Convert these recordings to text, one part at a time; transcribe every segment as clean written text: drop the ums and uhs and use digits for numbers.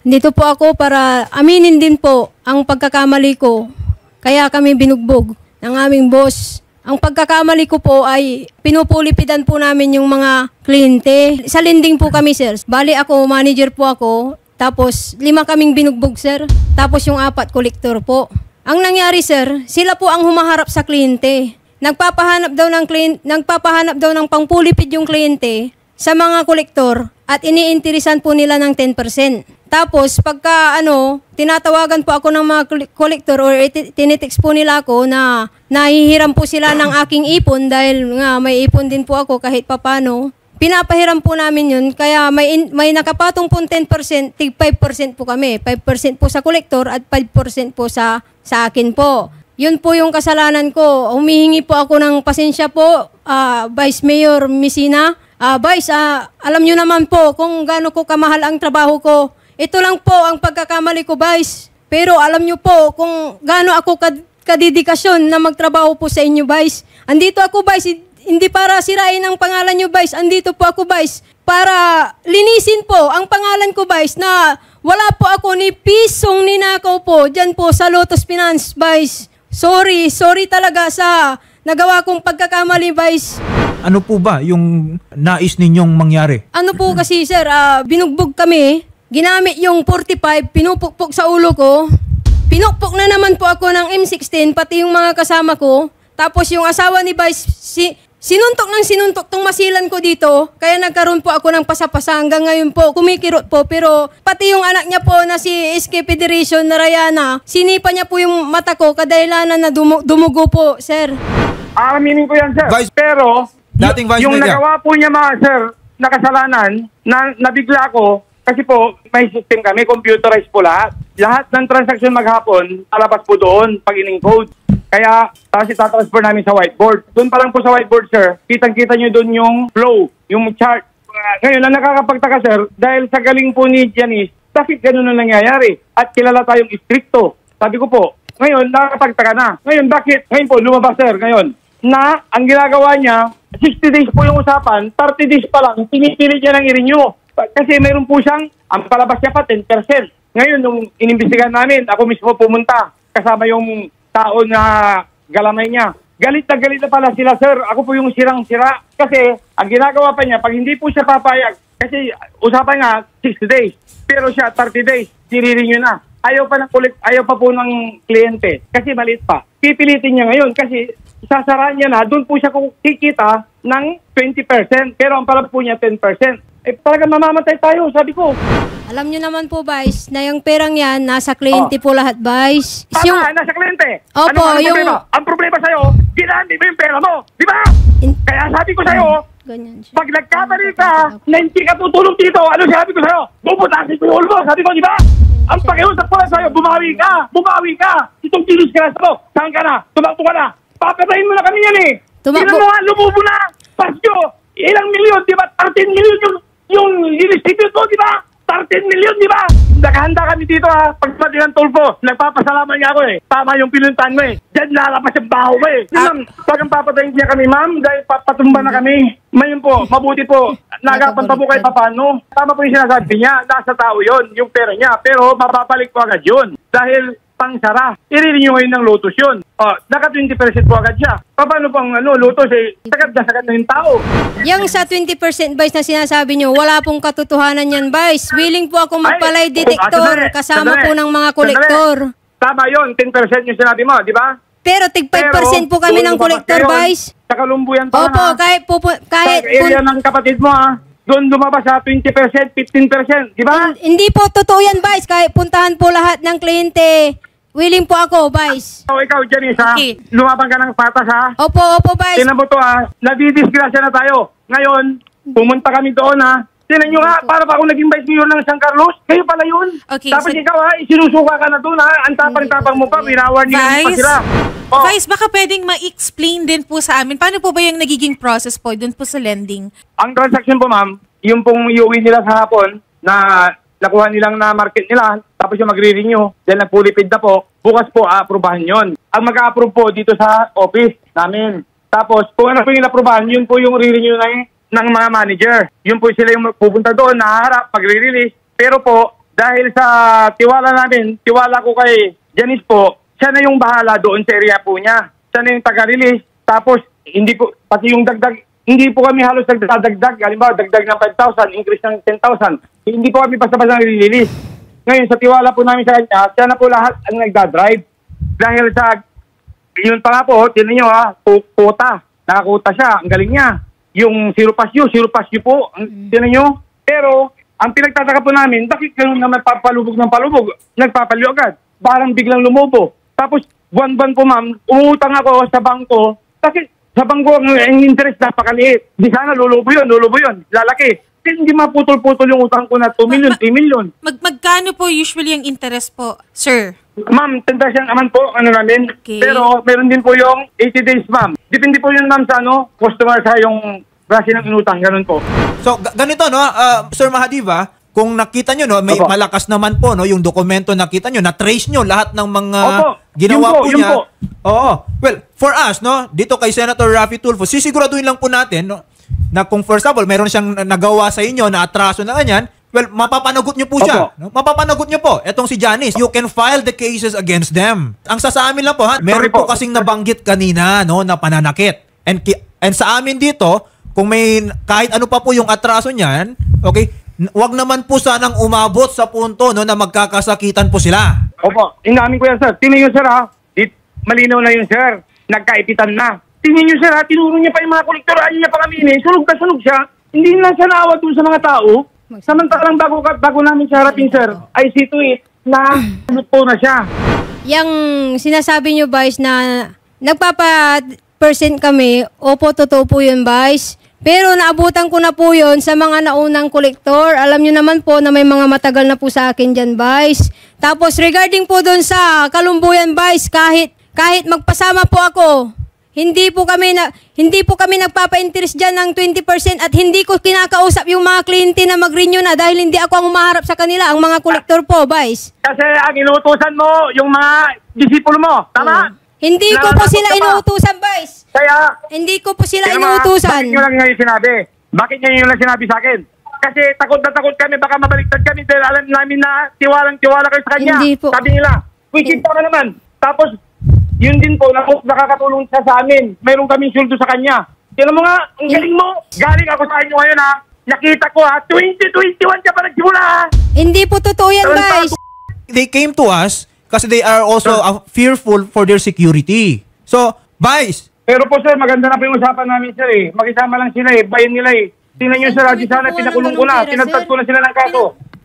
Dito po ako para aminin din po ang pagkakamali ko. Kaya kami binugbog ng aming boss. Ang pagkakamali ko po ay pinupulipidan po namin yung mga kliyente. Sa lending po kami, sir. Bali ako, manager po ako. Tapos 5 kaming binugbog, sir. Tapos yung 4 kolektor po. Ang nangyari, sir, sila po ang humaharap sa kliyente. Nagpapahanap daw ng pangpulipid yung kliyente sa mga kolektor at iniintirisan po nila ng 10%. Tapos pagka tinatawagan po ako ng mga kolektor or tinitext po nila ako na nahihiram po sila ng aking ipon dahil nga may ipon din po ako kahit papano. Pinapahiram po namin yun, kaya may nakapatong po 10%, tig 5% po kami. 5% po sa kolektor at 5% po sa akin po. Yun po yung kasalanan ko. Humihingi po ako ng pasensya po, Vice Mayor Messina. Vice, alam nyo naman po kung gaano ko kamahal ang trabaho ko. Ito lang po ang pagkakamali ko, Vice. Pero alam nyo po kung gaano ako kadedikasyon na magtrabaho po sa inyo, Vice. Andito ako, Vice, hindi para sirain ang pangalan nyo, Vice. Andito po ako, Vice, para linisin po ang pangalan ko, Vice, na wala po ako ni pisong ninakaw po dyan po sa Lotus Finance, Vice. Sorry talaga sa nagawa kong pagkakamali, Vice. Ano po ba yung nais ninyong mangyari? Ano po kasi, sir, binugbog kami. Ginamit yung 45, pinupukpok sa ulo ko. Pinukpok na naman po ako ng M16, pati yung mga kasama ko. Tapos yung asawa ni Vice, sinuntok tong masilan ko dito. Kaya nagkaroon po ako ng pasapasa. Hanggang ngayon po, kumikirot po. Pero pati yung anak niya po na si SK Federation na Rayana, sinipa niya po yung mata ko, kadahilanan na dumugo po, sir. Aminin ko yan, sir. Vice, pero dating Vice yung Mayor, nagawa po niya, mga sir, na kasalanan, nabigla ko, kasi po, may system kami, computerized po lahat. Lahat ng transaction maghapon, alabas po doon, pag in-encode. Kaya, tapos itatransfer namin sa whiteboard. Doon pa lang po sa whiteboard, sir, kitang-kita nyo doon yung flow, yung chart. Ngayon, ang nakakapagtaka, sir, dahil sa galing po ni Janice, bakit ganun na nangyayari? At kilala tayong istrikto. Sabi ko po, ngayon, nakakapagtaka na. Ngayon, bakit? Ngayon po, lumabas, sir, ngayon, na ang ginagawa niya, 60 days po yung usapan, 30 days pa lang, pinipilit niya ng i-renew. Kasi mayroon po siyang, ang palabas niya pa, 10%. Ngayon, nung inimbestigahan namin, ako mismo pumunta, kasama yung tao na galamay niya. Galit na pala sila, sir. Ako po yung sirang-sira. Kasi, ang ginagawa pa niya, pag hindi po siya papayag, kasi usapan nga, 60 days. Pero siya, 30 days, siririn nyo na. Ayaw pa po ng kliyente. Kasi maliit pa. Pipilitin niya ngayon kasi sasaraan niya na, doon po siya kikita ng 20%. Pero ang palab po niya, 10%. Talagang mamamatay tayo, sabi ko. Alam nyo naman po, Vice, na yung perang yan, nasa kliyente po lahat, Vice. Tama, nasa kliyente. Opo, ano problema? Ang problema sa'yo, ginamit mo yung pera mo. Di ba? Kaya sabi ko sa'yo, ganyan siya. pag nagkamali ka, na hindi ka tutulong dito, ano sabi ko sa'yo? Bubutasin ko yung ulo mo, sabi ko, di ba? Ang pakiusap ko lang sa'yo, bumawi ka. Itong dinisgrasya mo, saan ka na? Tumakbo ka na. Papatayin mo na kami yan eh. Tingnan mo nga, lumubo na. Pasyo, ilang milyon, di ba? 13 milyon yung distribute mo, di ba? 13 milyon, di ba? Nakahanda kami dito ha. Pagpati ng Tulfo, nagpapasalamat niya ako eh. Tama yung pinuntan mo eh. Diyan lalabas yung baho mo eh. Ma'am, pag ang papatayin niya kami, ma'am, dahil patumba na kami. Ngayon po, mabuti po. Nagapan pa po kayo paano. Tama po yung sinasabi niya. Nasa tao yon yung pera niya. Pero mapapalik po agad yun. Dahil pangsara. I-renew ngayon ng Lotus yun. Naka 20% po agad siya. Paano pang Lotus eh, sagad na yung tao. Yung sa 20% Vice na sinasabi nyo, wala pong katotohanan yan, Vice. Willing po ako magpalay detector kasama po ng mga kolektor. Tama yun, 10% yung sinabi mo, di ba? Pero tig 5% po kami ng kolektor, Vice. Sa Kalumbuyan pa opo, kahit sa area ng kapatid mo ha. Doon lumabas sa 20%, 15%, di ba? Hindi po totoo yan, Vice. Kahit puntahan po lahat ng kliyente, willing po ako, Vice. Ikaw, Janice, ha? Okay. Lumaban ka ng patas, ha? Opo, Vice. Tinan mo to, ha? Nadidisgrasya na tayo. Ngayon, pumunta kami doon, ha? Tinan nyo, ha? Para pa ako naging Vice Mayor ng San Carlos. Kayo pala yun. Okay, tapos so, ikaw, ha? Isinusuka ka na doon, ha? Ang tapang-tapang mo pa. Winawar niyo pa sila. Vice, baka pwedeng ma-explain din po sa amin. Paano po ba yung nagiging process po doon po sa lending? Ang transaction po, ma'am, yung pong iuwi nila sa hapon na nakuha nilang na market nila, tapos yung magre-renew, dahil nagpulipid na po, bukas po aaprubahan yon. Ang mag-a-approve po dito sa office namin. Tapos kung ano po yung aprubahan, yun po yung re-renew ng mga manager. Yun po sila yung pupunta doon, naharap, magre-release. Pero po, Dahil sa tiwala ko kay Janice po, siya na yung bahala doon sa area po niya. Siya na yung taga-release. Tapos, pati yung dagdag, hindi po kami halos nagdadagdag. Halimbawa, dagdag ng 5,000, increase ng 10,000. Hindi po kami basta-basta nag-release. Ngayon, sa tiwala po namin sa kanya, siya na po lahat ang nagdadrive. Dahil sa, yun pa nga po, tinan nyo quota. Nakakuta siya, ang galing niya. Yung zero past due po, tinan nyo. Pero, ang pinagtataka po namin, bakit ganun naman papalubog ng palubog? Nagpapalyo agad. Parang biglang lumobo. Tapos, buwan-buwan po ma'am, umutang ako sa bangko. Kasi sa bangko, ang interest napakaliit. Di sana lulubo yun, lalaki. Kasi hindi maputol-putol yung utang ko na 2 million, 3 million. Magkano po usually ang interest po, sir? Ma'am, tendasyon naman po, namin. Okay. Pero meron din po yung 80 days, ma'am. Depende po yun, ma'am, sa customer sa yung klase ng inutang, ganun po. So, ganito, no, Sir Mahadiva, kung nakita nyo, no, may Opo. malakas naman po, no, yung dokumento nakita nyo, na-trace nyo lahat ng mga Opo. ginawa Yun po, po yun niya. po. Oo. Well, for us, no, dito kay Senator Raffy Tulfo, sisiguraduhin lang po natin, no, na kung for example, meron siyang nagawa sa inyo na atraso na ganyan, well, mapapanagot nyo po siya. Opo. No? Mapapanagot nyo po. Etong si Janice, you can file the cases against them. Ang sa amin lang po, ha, meron po po. kasing nabanggit kanina, no, na pananakit. And sa amin dito, kung may kahit ano pa po yung atraso niyan, okay, wag naman po sanang umabot sa punto, no, na magkakasakitan po sila. Opo, inamin ko yan, sir. Tingnan nyo, sir, ha? Malinaw na yun, sir. Nagkaipitan na. Tingnan nyo, sir, ha? Tinuro niya pa yung mga kolektor. Ayaw niya pa kami sunog na sunog siya. Hindi na siya naawat dun sa mga tao. Samantalang bago namin siya harapin, sir, I see to it na po na siya. Yang sinasabi nyo, Vice, na nagpapa-percent kami, opo, totoo po yun, Vice. Pero naabutan ko na po yun sa mga naunang kolektor. Alam nyo naman po na may mga matagal na po sa akin dyan, Vice. Tapos regarding po doon sa Kalumbuyan, Vice, kahit magpasama po ako, hindi po kami nagpapa-interest dyan ng 20% at hindi ko kinakausap yung mga kliyente na mag-renew na dahil hindi ako ang umaharap sa kanila, ang mga kolektor po, Vice. Kasi ang inuutusan mo, yung mga disipulo mo, tama? Hindi ko po sila inuutusan, Vice. Kaya, Hindi ko po sila bakit inuutusan. nyo lang ngayon sinabi? Bakit nyo lang sinabi sa akin? Kasi takot na takot kami, baka mabaliktad kami dahil alam namin na tiwalang-tiwala kayo sa kanya. Hindi po. Sabi nila, wikit pa naman. Tapos, yun din po, nakakatulong siya sa amin. Mayroon kaming suldo sa kanya. Tignan mo nga, ang galing mo. Galing ako sa inyo ngayon, ha. Nakita ko, ha. 2021 ka pa nagsimula, ha. Hindi po totoo yan, Vice. They came to us kasi they are also fearful for their security. So, Vice, Pero po, sir, maganda na po yung usapan namin, sir, eh. Makisama lang sila, eh. Bayan nila, eh. Tingnan nyo, sir, di sana pinakulong ko na. Pinagtag ko na sila ng kaso.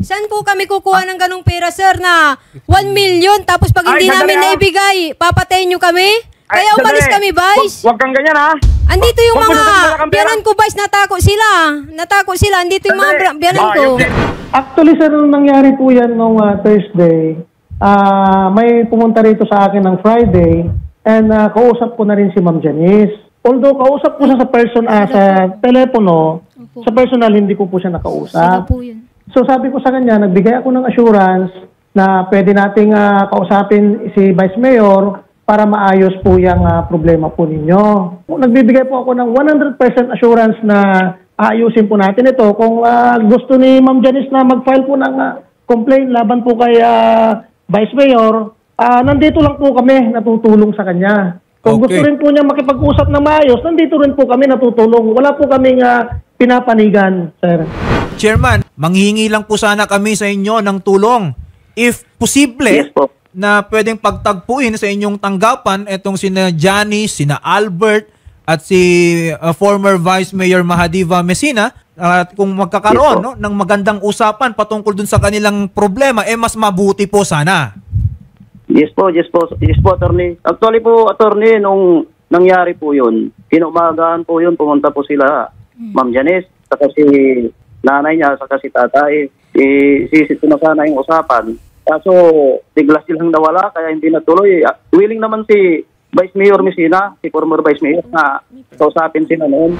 Saan po kami kukuha ng ganong pera, sir, na 1 million tapos pag hindi Ay, namin sandali, naibigay, papatayin nyo kami? Kaya Ay, umalis sandali. kami, Vice. Huwag kang ganyan, ha. Andito yung Huwag mo mga sasabihin ang pera. biyanan ko, Vice, natakot sila. Andito yung mga Sandali. biyanan ko. Actually, sir, nung nangyari po yan nung Thursday, may pumunta rito sa akin ng Friday and kausap ko na rin si Ma'am Janice. Although kausap ko siya sa telepono, sa personal hindi ko po siya Sila nakausap. po yun. So sabi ko sa kanya, nagbigay ako ng assurance na pwede nating kausapin si Vice Mayor para maayos po yung problema po ninyo. Nagbibigay po ako ng 100% assurance na aayusin po natin ito. Kung gusto ni Ma'am Janice na mag-file po ng complaint laban po kay Vice Mayor, nandito lang po kami natutulong sa kanya. Kung Okay. gusto rin po niya makipag-usap na maayos, nandito rin po kami natutulong. Wala po kaming pinapanigan, sir. Chairman, manghihingi lang po sana kami sa inyo ng tulong. If posible, Yes po. na pwedeng pagtagpuin sa inyong tanggapan itong sina Janice, sina Albert, at si former Vice Mayor Mahadiva Messina, at kung magkakaroon Yes po. ng magandang usapan patungkol dun sa kanilang problema, mas mabuti po sana. Yes po, attorney. Actually po, attorney, nung nangyari po yun, kinumagahan po yun, pumunta po sila, Ma'am Janice, saka si nanay niya, saka si tatay, sisit ko na sana yung usapan. Kaso, bigla silang nawala, kaya hindi natuloy. Willing naman si Vice Mayor Messina, si former Vice Mayor, na kausapin sila noon.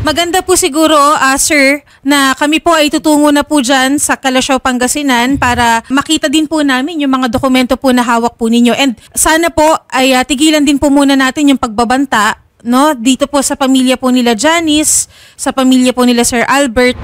Maganda po siguro, sir, na kami po ay tutungo na po dyan sa Kalasyaw, Pangasinan para makita din po namin yung mga dokumento po na hawak po ninyo. And sana po ay tigilan din po muna natin yung pagbabanta, no? Dito po sa pamilya po nila Janice, sa pamilya po nila Sir Albert.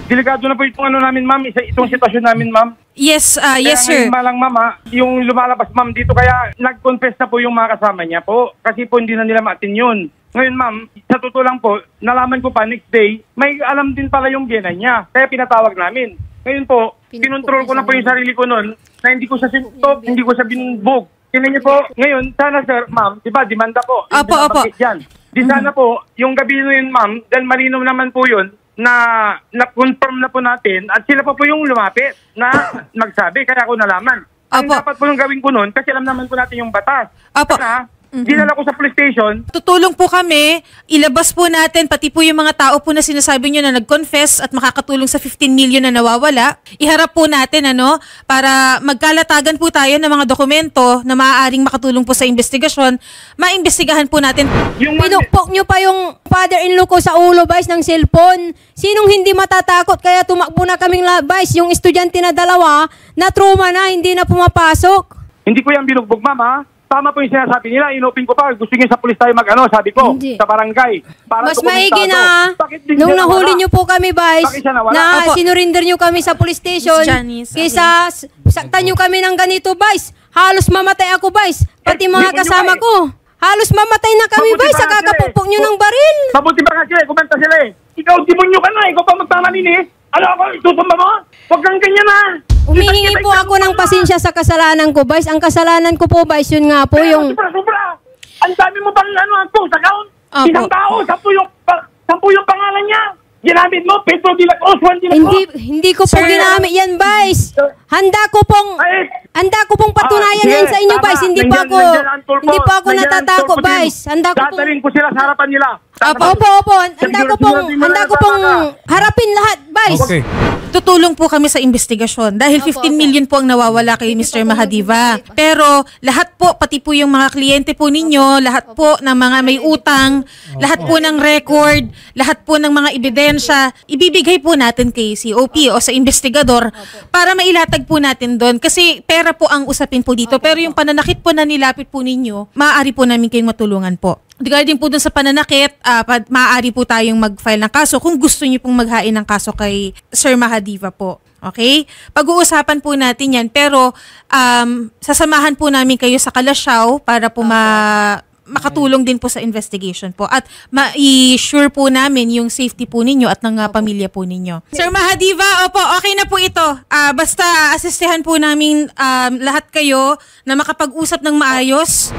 Delikado na po itong namin, ma'am. Itong sitwasyon namin, ma'am. Yes, Kaya yes sir. ngayon lang, ma'am, yung lumalabas, ma'am, dito kaya nag-confess na po yung mga kasama niya po. Kasi po hindi na nila maatin yun. Ngayon, ma'am, sa totoo lang po, nalaman ko pa next day, may alam din pala yung gena niya. Kaya pinatawag namin. Ngayon po, kinontrol ko na po yung sarili ko noon na hindi ko siya sinutop, hindi ko siya binugbog. Tingnan niyo po, ngayon, sana sir, ma'am, di ba, demanda po. Opo, opo. Yan. Di sana po, yung gabi yun, ma'am, dahil malinaw naman po yun, na-confirm na po natin at sila pa po yung lumapit na magsabi, kaya ako nalaman. Ang Opo. dapat po yung gawin ko noon, kasi alam naman po natin yung batas. Opo. Sana, dinala ko sa police station. Tutulong po kami, ilabas po natin, pati po yung mga tao po na sinasabi nyo na nag-confess at makakatulong sa 15 million na nawawala. Iharap po natin, para magkalatagan po tayo ng mga dokumento na maaaring makatulong po sa investigasyon. Maimbestigahan po natin. Pinukpok nyo pa yung father-in-law ko sa ulo, Vice, ng cellphone. Sinong hindi matatakot? Kaya tumakbo na kaming Vice, yung estudyante na dalawa, na trauma na, hindi na pumapasok. Hindi ko yan binugbog, ma'am, ha? Tama po yung sinasabi nila, inopin ko pa, gusto niyo sa pulis tayo sabi ko, Hindi. sa barangay. Para Mas dokumentado. maigi na, Bakit din nung siya nahuli nawala? nyo po kami, Vice, Bakit siya nawala? na Opo. sinurinder nyo kami sa police station, Miss Janice, kaysa saktan nyo kami ng ganito, Vice. Halos mamatay ako, Vice. Pati mga hindi ko kasama nyo ko. Halos mamatay na kami, Mabuti Vice, pa sa nga sila kakapukpok nyo ng baril. Mabuti pa nga sila, kumenta sila eh. Ikaw, demonyo ka na, ikaw pa magtamanin eh. Ano ako, itusumba mo? Huwag kang ganyan ha. Umihingi po ako ng pasensya sa kasalanan ko, Vice. Ang kasalanan ko po, Vice, yun nga po yung... Sobra. Ang dami mo bang post account? Opo. Isang tao, 10 yung pangalan niya. Ginamit mo, Pedro de la Cruz, Juan de la Cruz. Hindi ko po Sir, ginamit yan, Vice. Handa ko pong patunayan sige, yan sa inyo, tama. Vice. Hindi po ako Nandiyan ang natatakot, tulpo, Tim. Vice. Handa ko pong... Dadalhin ko sila sa harapan nila. Opo. Handa ko pong harapin lahat, Vice. Okay. Tutulong po kami sa investigasyon dahil 15 million po ang nawawala kay Mr. Mahadiva. Pero lahat po, pati po yung mga kliyente po ninyo, lahat po ng mga may utang, lahat po ng record, lahat po ng mga ebidensya, ibibigay po natin kay COP o sa investigador para mailatag po natin doon. Kasi pera po ang usapin po dito. Pero yung pananakit po na nilapit po ninyo, maaari po namin kayong matulungan po. Regarding po dun sa pananakit, maaari po tayong mag-file ng kaso kung gusto niyo pong maghain ng kaso kay Sir Mahadiva po. Okay? Pag-uusapan po natin yan. Pero sasamahan po namin kayo sa Kalasyaw para po makatulong din po sa investigation po. At ma-sure po namin yung safety po ninyo at ng pamilya po ninyo. Sir Mahadiva, opo, okay na po ito. Basta asistehan po namin lahat kayo na makapag-usap ng maayos.